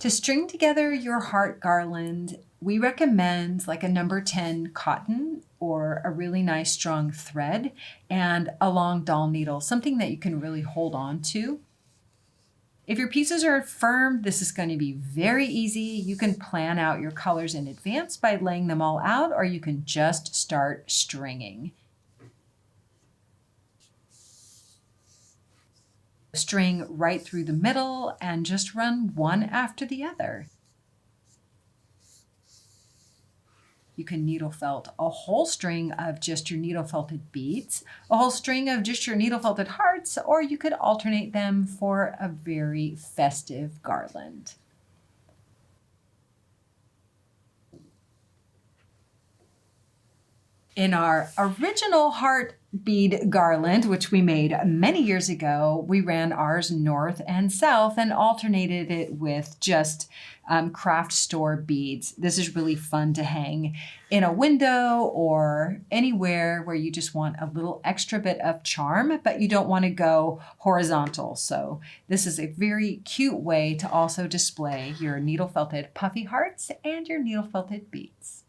To string together your heart garland, we recommend like a number 10 cotton or a really nice strong thread and a long doll needle, something that you can really hold on to. If your pieces are firm, this is going to be very easy. You can plan out your colors in advance by laying them all out, or you can just start stringing. String right through the middle and just run one after the other. You can needle felt a whole string of just your needle felted beads, a whole string of just your needle felted hearts, or you could alternate them for a very festive garland. In our original heart bead garland, which we made many years ago, we ran ours north and south and alternated it with just craft store beads. This is really fun to hang in a window or anywhere where you just want a little extra bit of charm, but you don't want to go horizontal. So this is a very cute way to also display your needle felted puffy hearts and your needle felted beads.